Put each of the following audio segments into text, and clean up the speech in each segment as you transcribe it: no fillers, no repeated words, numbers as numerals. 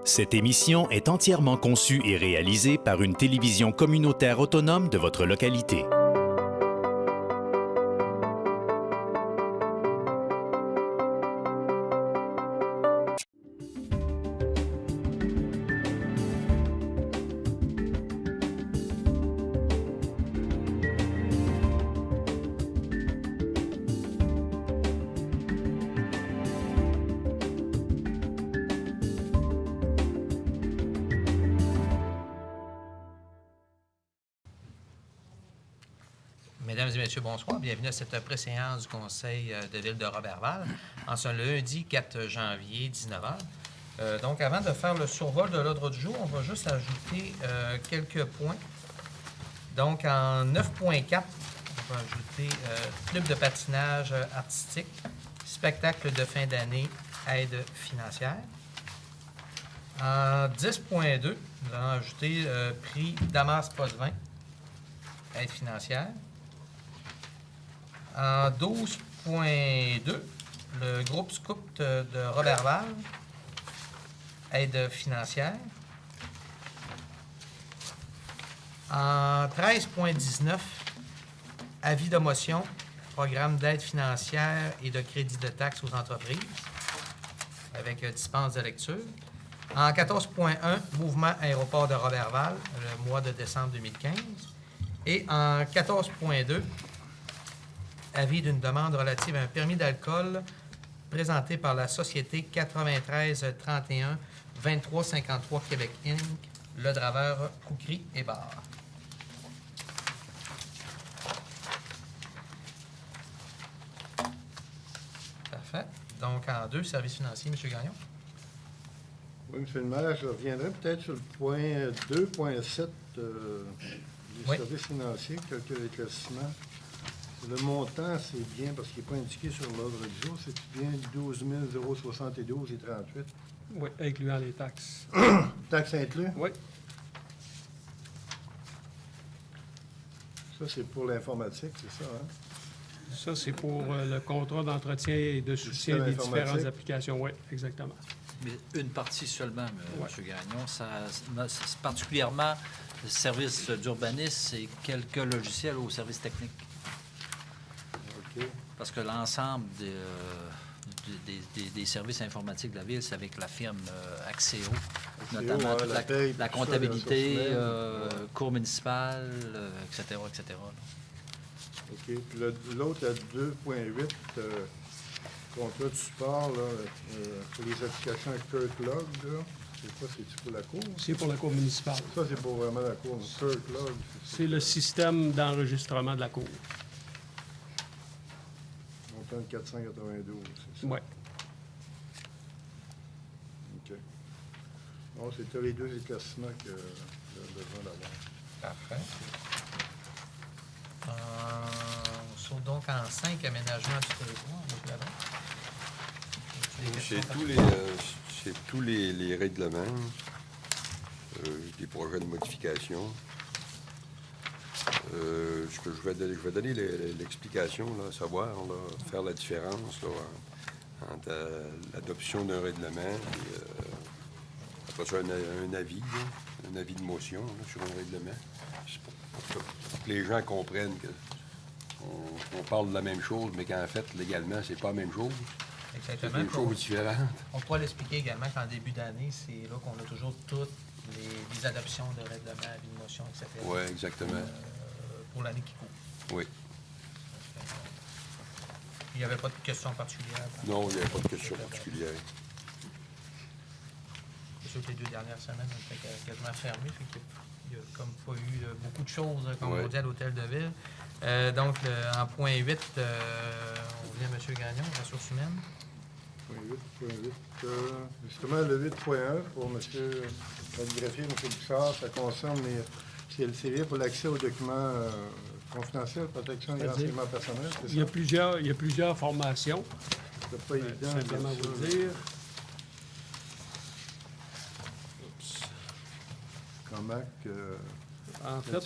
Cette émission est entièrement conçue et réalisée par une télévision communautaire autonome de votre localité. Mesdames et messieurs, bonsoir. Bienvenue à cette préséance du Conseil de ville de Roberval en ce lundi 4 janvier, 19h. Donc, avant de faire le survol de l'ordre du jour, on va juste ajouter quelques points. Donc, en 9.4, on va ajouter club de patinage artistique, spectacle de fin d'année, aide financière. En 10.2, nous allons ajouter prix Damas Potvin, aide financière. En 12.2, le groupe Scout de Roberval, aide financière. En 13.19, avis de motion, programme d'aide financière et de crédit de taxes aux entreprises, avec dispense de lecture. En 14.1, mouvement aéroport de Roberval, le mois de décembre 2015. Et en 14.2, avis d'une demande relative à un permis d'alcool présenté par la société 93 31 23 53 Québec Inc., Le Draveur, Coucry et Bar. Parfait. Donc, en 2, services financiers, M. Gagnon. Oui, M. le maire, je reviendrai peut-être sur le point 2.7 des services financiers, quelques éclaircissements. Le montant, c'est bien, parce qu'il n'est pas indiqué sur l'ordre du jour, c'est bien 12 072 et 38. Oui, incluant les taxes. Taxes inclus? Oui. Ça, c'est pour l'informatique, c'est ça, hein? Ça, c'est pour le contrat d'entretien et de soutien des différentes applications. Oui, exactement. Mais une partie seulement, M. Gagnon. C'est particulièrement le service d'urbanisme et quelques logiciels au service technique. OK. Parce que l'ensemble des services informatiques de la ville, c'est avec la firme Axéo, notamment toute la comptabilité, cours municipal, etc., etc. OK. Puis l'autre, à 2.8, contrat de support là, pour les applications avec Kirklog, là. C'est quoi, c'est pour la cour? C'est pour la cour municipale. Ça, c'est pour vraiment la cour. Kirklog. C'est le système d'enregistrement de la cour. Montant de 492, c'est ça? Oui. OK. Bon, c'était les deux éclaircissements que j'avais besoin d'avoir. Parfait. On saute donc en 5, aménagement du territoire, M. Lavin. Chez tous les règlements, des projets de modification, ce que je vais donner l'explication, là, savoir, là, faire la différence là, entre l'adoption d'un règlement et après ça, un avis, là, un avis de motion là, sur un règlement. C'est pour que les gens comprennent qu'on parle de la même chose, mais qu'en fait, légalement, c'est pas la même chose. Exactement. C'est des choses différentes. On pourra l'expliquer également qu'en début d'année, c'est là qu'on a toujours toutes les adoptions de règlements, avis de motion, etc. Oui, exactement. Pour l'année qui court. Oui. Il n'y avait pas de questions particulières? Non, il n'y avait pas de questions particulières. C'est sûr que les 2 dernières semaines, on était quasiment fermé. Il n'y a comme pas eu beaucoup de choses, comme on dit, à l'hôtel de ville. Donc, en point 8, on vient à M. Gagnon, ressources humaines. Point 8. Justement, le 8.1 pour M. le greffier, M. Bouchard, ça concerne c'est lié pour l'accès aux documents confidentiels, protection des renseignements personnels, c'est ça? Il y a plusieurs formations. C'est pas évident. Simplement vous dire. Comment que... En fait,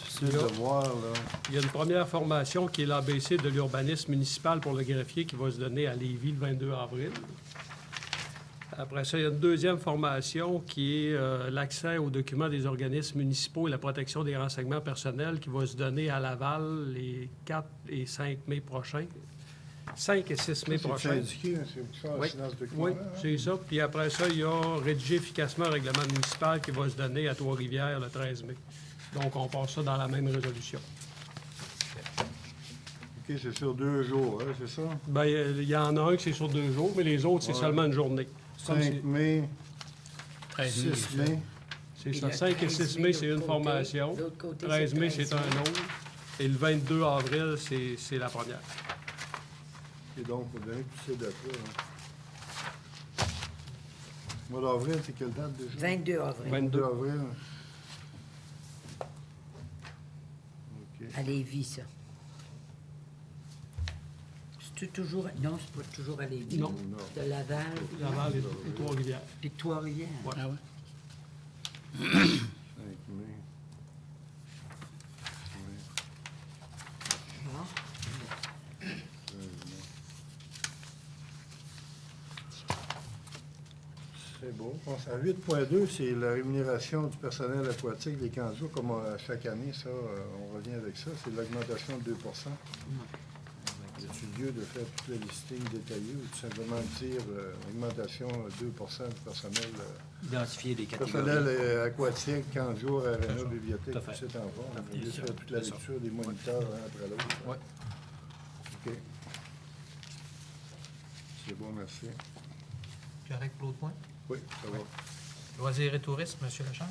il y a une première formation qui est l'ABC de l'urbanisme municipal pour le greffier qui va se donner à Lévis le 22 avril. Après ça, il y a une deuxième formation qui est l'accès aux documents des organismes municipaux et la protection des renseignements personnels qui va se donner à Laval les 4 et 5 mai prochains. 5 et 6 mai C'est prochains. indiqué, hein, c'est ça, Oui, dans ce document. oui, c'est ça. Puis après ça, il y a rédiger efficacement un règlement municipal qui va se donner à Trois-Rivières le 13 mai. Donc, on passe ça dans la même résolution. OK, c'est sur 2 jours, hein, c'est ça? Bien, il y en a un qui c'est sur 2 jours, mais les autres, c'est Ouais. seulement une journée. Comme 5 mai, 13 mai, 6 mai. c'est ça. 5 et 6 mai, c'est une formation. 13 mai, c'est un autre. Et le 22 avril, c'est la première. Et donc, vous donnez toutes ces dates-là. Hein. Le mois d'avril, c'est quelle date déjà? 22 avril, 22. avril. OK. à Lévis, ça. C'est toujours... Non, c'est pas toujours à Lévis. Non. De Laval. Laval et Trois-Rivières. Puis Trois-Rivières. Ouais. Ah ouais? 5 mai. Bon. C'est beau. Bon, à 8.2, c'est la rémunération du personnel aquatique des camps d'eau, comme à chaque année, ça, on revient avec ça. C'est l'augmentation de 2 Y a-t-il lieu de faire toute la listing détaillée ou tout simplement dire augmentation de 2 du personnel, Identifier les catégories. personnel aquatique, camp de jour, aréna, bibliothèque, Tout à tout fait. ça en forme. On va juste ça, faire toute la c'est ça. lecture des moniteurs un après l'autre. Ouais. OK. C'est bon, merci. Correct pour l'autre point? Oui, ça va. Loisirs et tourisme, M. Lechant?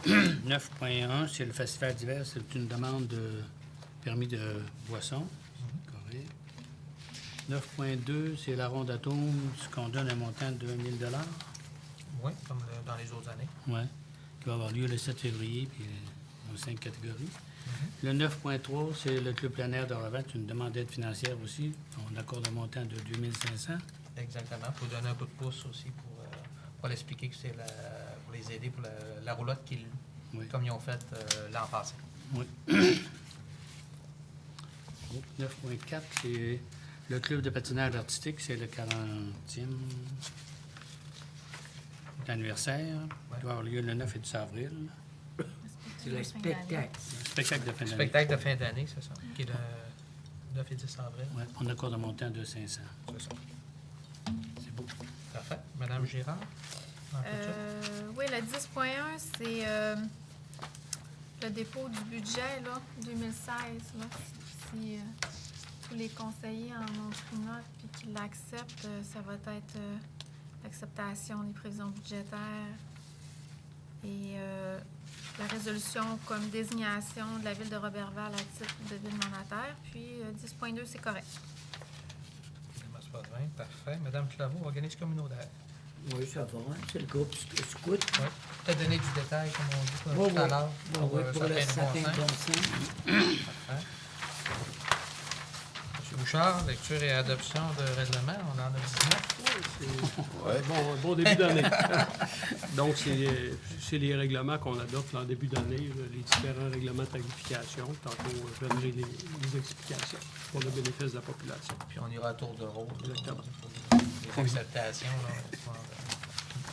Oui. 9.1, c'est le festival d'hiver, c'est une demande de permis de boisson. Correct. 9.2, c'est la ronde atome, ce qu'on donne un montant de 2 000 Oui, comme dans les autres années. ouais, qui va avoir lieu le 7 février, puis dans 5 catégories. Le 9.3, c'est le club plein air de Reval, c'est une demande d'aide financière aussi. On accorde un montant de 2 500. Exactement. Pour donner un coup de pouce aussi pour l'expliquer que c'est pour les aider pour la roulotte Oui. comme ils ont fait l'an passé. Oui. 9.4, c'est le club de patinage artistique, c'est le 40e anniversaire. Il doit avoir lieu le 9 et 10 avril. C'est le spectacle. Spectacle de fin d'année. Spectacle de fin d'année, c'est ça, qui est le 9 et 10 avril. Ouais, on accorde un montant de 500. C'est ça. C'est beau. Parfait. Madame Girard? en clôture? Oui, le 10.1, c'est le dépôt du budget, là, 2016. Là. Si tous les conseillers en ont pris note et qu'ils l'acceptent, ça va être l'acceptation des prévisions budgétaires et la résolution comme désignation de la ville de Roberval à titre de ville mandataire. Puis 10.2, c'est correct. Démas Potvin, parfait. Madame Claveau, organisme communautaire. Oui, ça va. Hein? C'est le groupe scout. Oui. Peut-être donner du détail, comme on dit Oui, tout à l'heure. oui, pour le sapin de bon sens. Parfait. M. Bouchard, lecture et adoption de règlement, on en a 19. Bon début d'année. Donc, c'est les règlements qu'on adopte en début d'année, là, les différents règlements de tarification. Tantôt, je donnerai les explications pour le bénéfice de la population. Puis on ira à tour de rôle. Exactement. Les acceptations, là, pour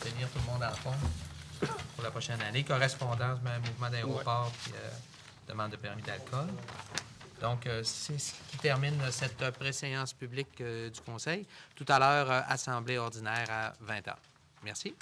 tenir tout le monde en forme pour la prochaine année. Correspondance, mais mouvement d'aéroport, puis demande de permis d'alcool. Donc, c'est ce qui termine cette préséance publique du Conseil. Tout à l'heure, assemblée ordinaire à 20h. Merci.